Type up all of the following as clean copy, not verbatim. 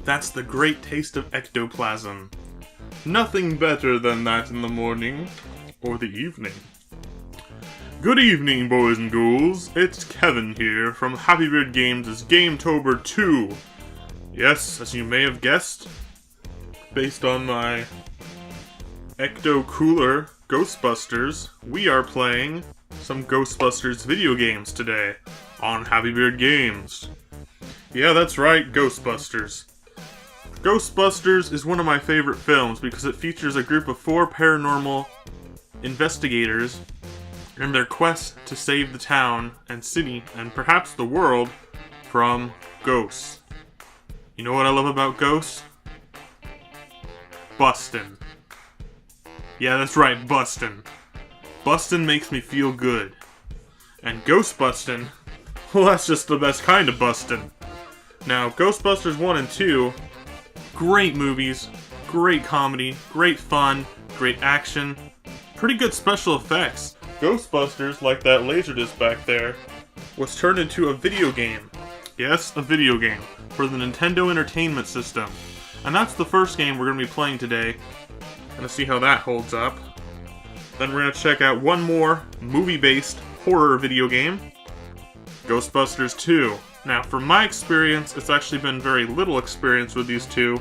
That's the great taste of ectoplasm. Nothing better than that in the morning or the evening. Good evening, boys and ghouls. It's Kevin here from Happy Beard Games' GAMETOBER II. Yes, as you may have guessed, based on my ecto-cooler Ghostbusters, we are playing some Ghostbusters video games today on Happy Beard Games. Yeah, that's right, Ghostbusters. Ghostbusters is one of my favorite films because it features a group of 4 paranormal investigators in their quest to save the town and city, and perhaps the world, from ghosts. You know what I love about ghosts? Bustin'. Yeah, that's right, bustin'. Bustin' makes me feel good. And ghost bustin', well, that's just the best kind of bustin'. Now, Ghostbusters 1 and 2, great movies, great comedy, great fun, great action, pretty good special effects. Ghostbusters, like that Laserdisc back there, was turned into a video game. Yes, a video game, for the Nintendo Entertainment System. And that's the first game we're going to be playing today. Gonna see how that holds up. Then we're going to check out one more movie-based horror video game, Ghostbusters II. Now, from my experience, it's actually been very little experience with these two.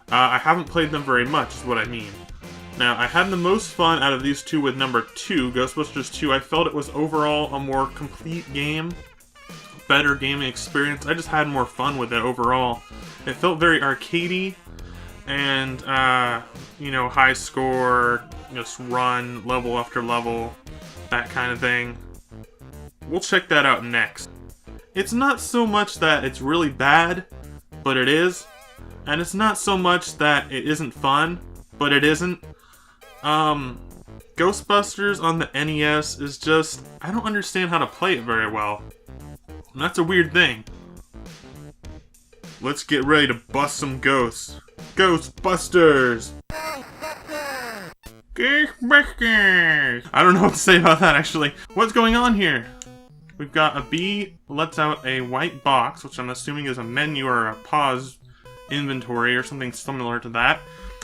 I haven't played them very much, is what I mean. Now, I had the most fun out of these two with number 2, Ghostbusters 2. I felt it was overall a more complete game, better gaming experience. I just had more fun with it overall. It felt very arcadey, and, high score, just run, level after level, that kind of thing. We'll check that out next. It's not so much that it's really bad, but it is. And it's not so much that it isn't fun, but it isn't. Ghostbusters on the NES is just, I don't understand how to play it very well. And that's a weird thing. Let's get ready to bust some ghosts. Ghostbusters! Ghostbusters! I don't know what to say about that, actually. What's going on here? We've got a B lets out a white box, which I'm assuming is a menu or a pause inventory or something similar to that.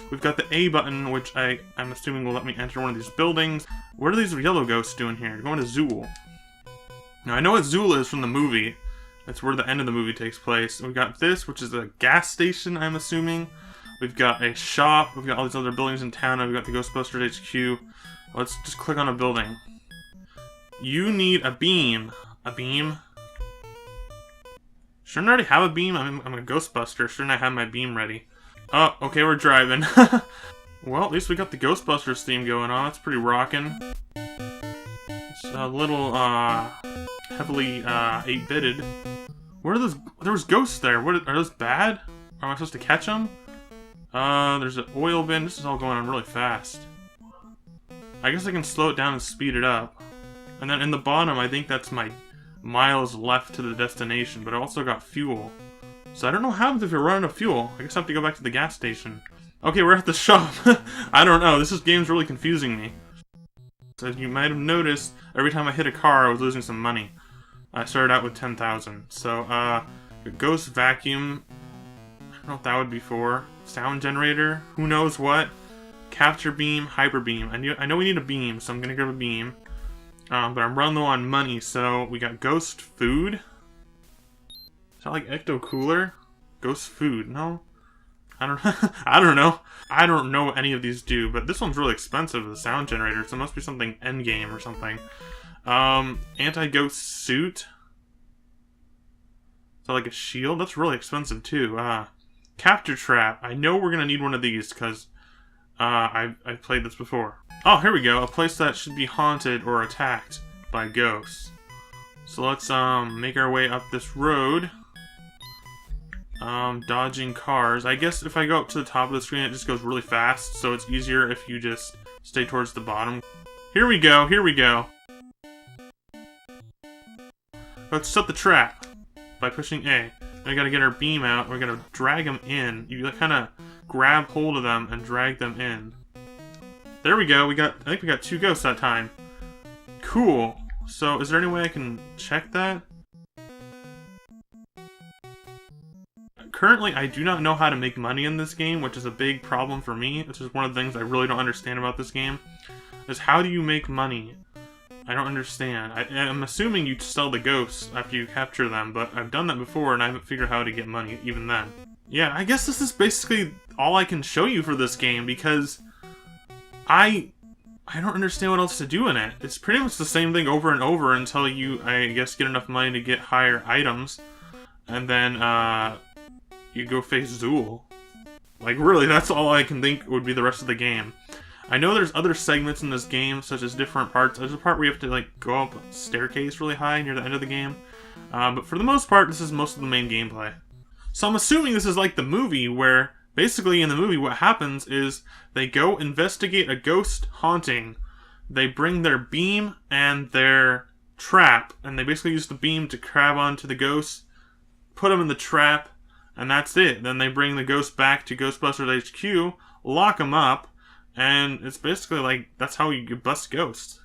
We've got the A button, which I'm assuming will let me enter one of these buildings. What are these yellow ghosts doing here? They're going to Zool. Now, I know what Zool is from the movie. That's where the end of the movie takes place. We've got this, which is a gas station, I'm assuming. We've got a shop. We've got all these other buildings in town. We've got the Ghostbusters HQ. Let's just click on a building. You need a beam. A beam? Shouldn't I already have a beam? I'm a Ghostbuster. Shouldn't I have my beam ready? Oh, okay, we're driving. Well, at least we got the Ghostbusters theme going on. That's pretty rockin'. It's a little, heavily, 8-bitted. What are those? There was ghosts there. What are those bad? Am I supposed to catch them? There's an oil bin. This is all going on really fast. I guess I can slow it down and speed it up. And then in the bottom, I think that's my miles left to the destination, but I also got fuel. So I don't know what happens if you're running out of fuel. I guess I have to go back to the gas station. Okay, we're at the shop. I don't know. This game's really confusing me. So as you might have noticed, every time I hit a car, I was losing some money. I started out with 10,000. So, ghost vacuum. I don't know what that would be for. Sound generator. Who knows what. Capture beam, hyper beam. I know we need a beam, so I'm gonna grab a beam. But I'm running low on money, so we got ghost food. Is that like ecto-cooler? Ghost food? No? I don't I don't know. I don't know what any of these do, but this one's really expensive, the sound generator, so it must be something endgame or something. Anti-ghost suit. Is that like a shield? That's really expensive too. Capture trap. I know we're gonna need one of these, because I've played this before. Oh, here we go. A place that should be haunted or attacked by ghosts. So let's make our way up this road. Dodging cars. I guess if I go up to the top of the screen, it just goes really fast, so it's easier if you just stay towards the bottom. Here we go, here we go. Let's set the trap by pushing A. We gotta get our beam out, we're gonna drag them in. You kind of grab hold of them and drag them in. There we go, I think we got 2 ghosts that time. Cool. So, is there any way I can check that? currently I do not know how to make money in this game, which is a big problem for me. Which is one of the things I really don't understand about this game. Is how do you make money? I don't understand. I'm assuming you sell the ghosts after you capture them, but I've done that before and I haven't figured out how to get money even then. Yeah, I guess this is basically all I can show you for this game, because I don't understand what else to do in it. It's pretty much the same thing over and over until you, I guess, get enough money to get higher items, and then you go face Zool. Like, really, that's all I can think would be the rest of the game. I know there's other segments in this game, such as different parts. There's a part where you have to, like, go up a staircase really high near the end of the game. But for the most part, this is most of the main gameplay. So I'm assuming this is like the movie, where basically in the movie what happens is they go investigate a ghost haunting. They bring their beam and their trap, and they basically use the beam to grab onto the ghost, put them in the trap, and that's it. Then they bring the ghost back to Ghostbusters HQ, lock them up, and it's basically like, that's how you bust ghosts.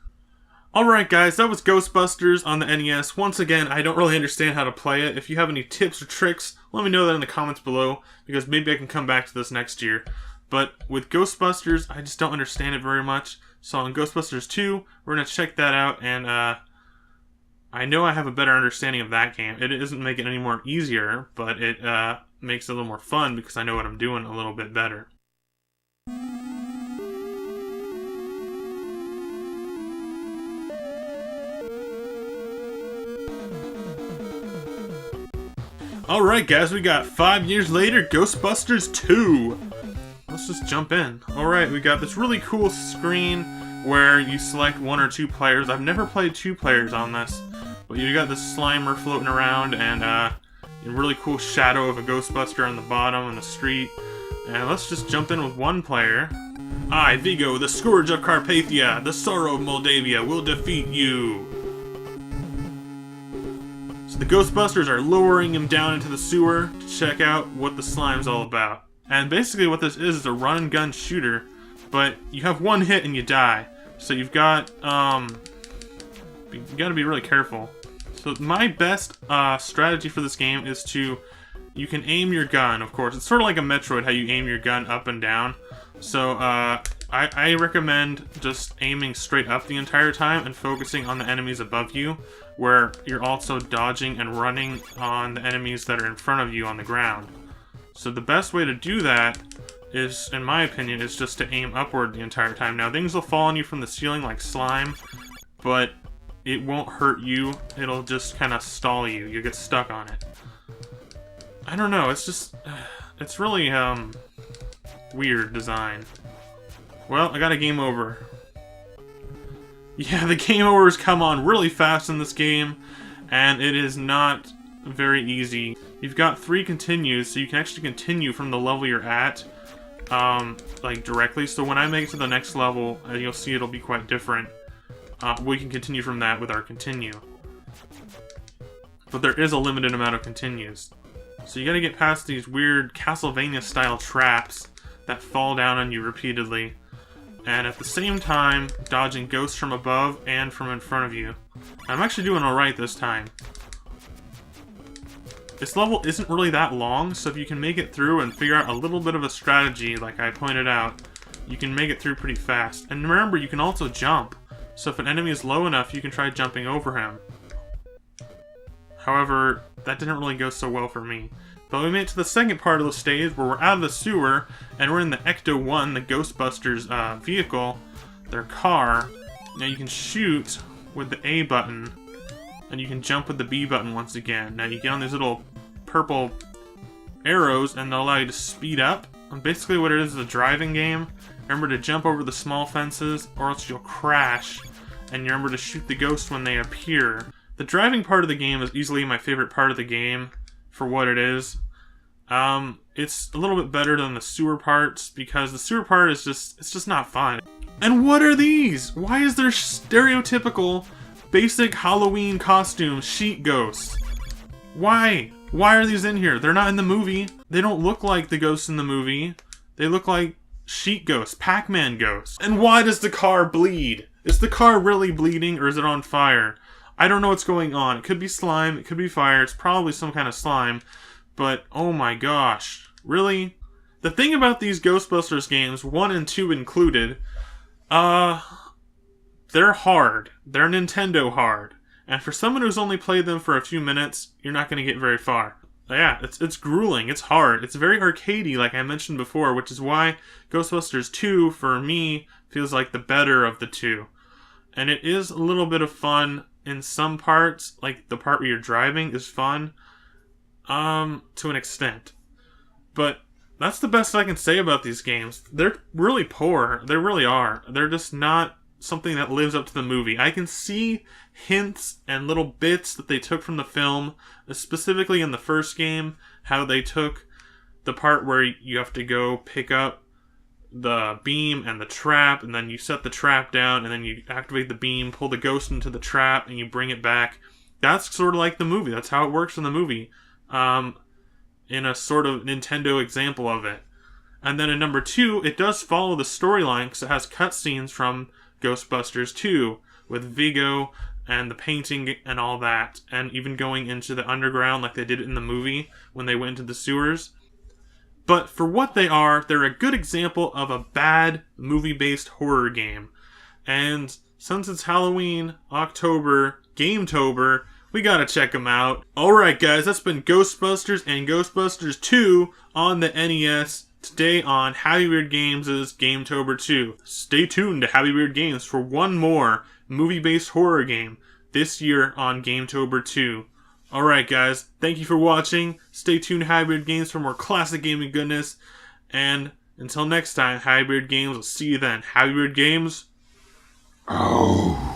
Alright guys, that was Ghostbusters on the NES. Once again, I don't really understand how to play it. If you have any tips or tricks, let me know that in the comments below, because maybe I can come back to this next year. But with Ghostbusters, I just don't understand it very much. So on Ghostbusters 2, we're going to check that out, and I know I have a better understanding of that game. It doesn't make it any more easier, but it makes it a little more fun because I know what I'm doing a little bit better. Alright guys, we got 5 years later, Ghostbusters 2! Let's just jump in. Alright, we got this really cool screen where you select 1 or 2 players. I've never played 2 players on this, but you got this Slimer floating around and a really cool shadow of a Ghostbuster on the bottom on the street. And let's just jump in with 1 player. I, Vigo, the Scourge of Carpathia, the Sorrow of Moldavia, will defeat you! The Ghostbusters are lowering him down into the sewer to check out what the slime's all about. And basically what this is a run and gun shooter, but you have 1 hit and you die. So you've got, you gotta be really careful. So my best strategy for this game is you can aim your gun, of course. It's sort of like a Metroid, how you aim your gun up and down. So I recommend just aiming straight up the entire time and focusing on the enemies above you, where you're also dodging and running on the enemies that are in front of you on the ground. So the best way to do that is, in my opinion, is just to aim upward the entire time. Now, things will fall on you from the ceiling like slime, but it won't hurt you. It'll just kind of stall you. You'll get stuck on it. I don't know, it's just, it's really, weird design. Well, I got a game over. Yeah, the game overs come on really fast in this game, and it is not very easy. You've got 3 continues, so you can actually continue from the level you're at, like directly. So when I make it to the next level, you'll see it'll be quite different. We can continue from that with our continue. But there is a limited amount of continues. So you gotta get past these weird Castlevania-style traps that fall down on you repeatedly, and at the same time, dodging ghosts from above and from in front of you. I'm actually doing alright this time. This level isn't really that long, so if you can make it through and figure out a little bit of a strategy, like I pointed out, you can make it through pretty fast. And remember, you can also jump, so if an enemy is low enough, you can try jumping over him. However, that didn't really go so well for me. But we made it to the second part of the stage where we're out of the sewer and we're in the Ecto-1, the Ghostbusters vehicle, their car. Now you can shoot with the A button and you can jump with the B button once again. Now you get on these little purple arrows and they'll allow you to speed up. And basically what it is a driving game. Remember to jump over the small fences or else you'll crash. And you remember to shoot the ghosts when they appear. The driving part of the game is easily my favorite part of the game. For what it is. It's a little bit better than the sewer parts, because the sewer part is it's just not fun. And what are these? Why is there stereotypical, basic Halloween costume sheet ghosts? Why? Why are these in here? They're not in the movie. They don't look like the ghosts in the movie. They look like sheet ghosts, Pac-Man ghosts. And why does the car bleed? Is the car really bleeding, or is it on fire? I don't know what's going on. It could be slime, it could be fire, it's probably some kind of slime. But, oh my gosh. Really? The thing about these Ghostbusters games, 1 and 2 included, they're hard. They're Nintendo hard. And for someone who's only played them for a few minutes, you're not going to get very far. Yeah, it's grueling. It's hard. It's very arcadey, like I mentioned before, which is why Ghostbusters 2, for me, feels like the better of the two. And it is a little bit of fun in some parts, like the part where you're driving is fun, to an extent. But that's the best I can say about these games. They're really poor. They really are. They're just not something that lives up to the movie. I can see hints and little bits that they took from the film, specifically in the first game, how they took the part where you have to go pick up the beam and the trap, and then you set the trap down, and then you activate the beam, pull the ghost into the trap, and you bring it back. That's sort of like the movie. That's how it works in the movie. In a sort of Nintendo example of it. And then in number 2, it does follow the storyline because it has cutscenes from Ghostbusters 2 with Vigo and the painting and all that, and even going into the underground like they did in the movie when they went into the sewers. But for what they are, they're a good example of a bad movie-based horror game. And since it's Halloween, October, Gametober, we gotta check them out. Alright guys, that's been Ghostbusters and Ghostbusters 2 on the NES. Today on Happy Weird Games' Gametober 2. Stay tuned to Happy Weird Games for one more movie-based horror game this year on Gametober 2. Alright guys, thank you for watching. Stay tuned to Happy Weird Games for more classic gaming goodness. And until next time, Happy Weird Games, we'll see you then. Happy Weird Games. Oh.